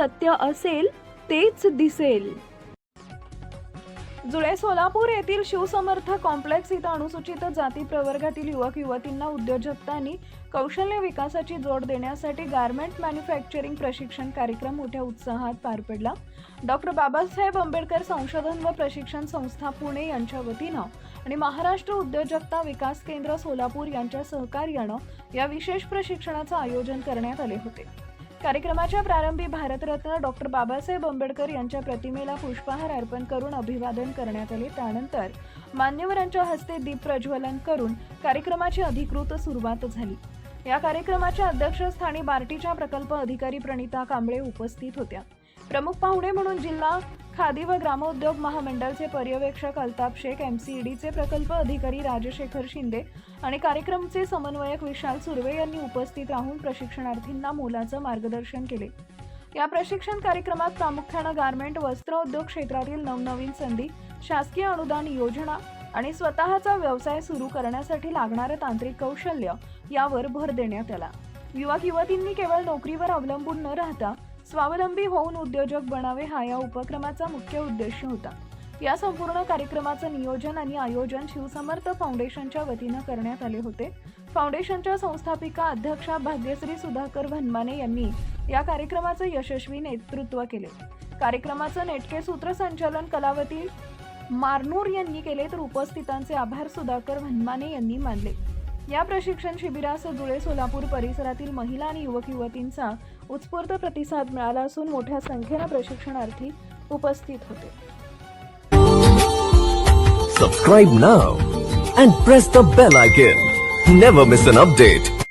सत्य असेल तेच दिसेल. जुळे सोलापूर येथील शिवसमर्थ कॉम्प्लेक्स इथं अनुसूचित जाती प्रवर्गातील युवक युवतींना उद्योजकता आणि कौशल्य विकासाची जोड देण्यासाठी गारमेंट मॅन्युफॅक्चरिंग प्रशिक्षण कार्यक्रम मोठ्या उत्साहात पार पडला. डॉक्टर बाबासाहेब आंबेडकर संशोधन व प्रशिक्षण संस्था पुणे यांच्या वतीनं आणि महाराष्ट्र उद्योजकता विकास केंद्र सोलापूर यांच्या सहकार्यानं या विशेष प्रशिक्षणाचं आयोजन करण्यात आले होते. कार्यक्रमाच्या प्रारंभी भारतरत्न डॉक्टर बाबासाहेब आंबेडकर यांच्या प्रतिमेला पुष्पहार अर्पण करून अभिवादन करण्यात आले. त्यानंतर मान्यवरांच्या हस्ते दीप प्रज्वलन करून कार्यक्रमाची अधिकृत सुरुवात झाली. या कार्यक्रमाच्या अध्यक्षस्थानी बार्टीच्या प्रकल्प अधिकारी प्रणिता कांबळे उपस्थित होत्या. प्रमुख पाहुणे म्हणून जिल्हा खादी व ग्रामोद्योग महामंडळचे पर्यवेक्षक अल्ताफ शेख, MCEDचे प्रकल्प अधिकारी राजशेखर शिंदे आणि कार्यक्रमचे समन्वयक विशाल सुर्वे यांनी उपस्थित राहून प्रशिक्षणार्थींना मोलाचं मार्गदर्शन केले. या प्रशिक्षण कार्यक्रमात प्रामुख्याने गारमेंट वस्त्रोद्योग क्षेत्रातील नवनवीन संधी, शासकीय अनुदान योजना आणि स्वतःचा व्यवसाय सुरू करण्यासाठी लागणारे तांत्रिक कौशल्य यावर भर देण्यात आला. युवक युवतींनी केवळ नोकरीवर अवलंबून न राहता स्वावलंबी होऊन उद्योजक बनावे हा या उपक्रमाचा मुख्य उद्देश होता. या संपूर्ण कार्यक्रमाचं नियोजन आणि आयोजन शिवसमर्थ फाउंडेशनच्या वतीनं करण्यात आले होते. फाउंडेशनच्या संस्थापिका अध्यक्षा भाग्यश्री सुधाकर भन्माने यांनी या कार्यक्रमाचं यशस्वी नेतृत्व केले. कार्यक्रमाचं नेटके सूत्रसंचालन कलावती मारनूर यांनी केले तर उपस्थितांचे आभार सुधाकर भन्माने यांनी मानले. या प्रशिक्षण शिबिरास जुळे सोलापूर परिसरातील महिला आणि युवक युवतींचा उत्स्फूर्त प्रतिसाद मिळाला असून मोठ्या संख्येने प्रशिक्षणार्थी उपस्थित होते. Subscribe now and press the bell icon. Never miss an update.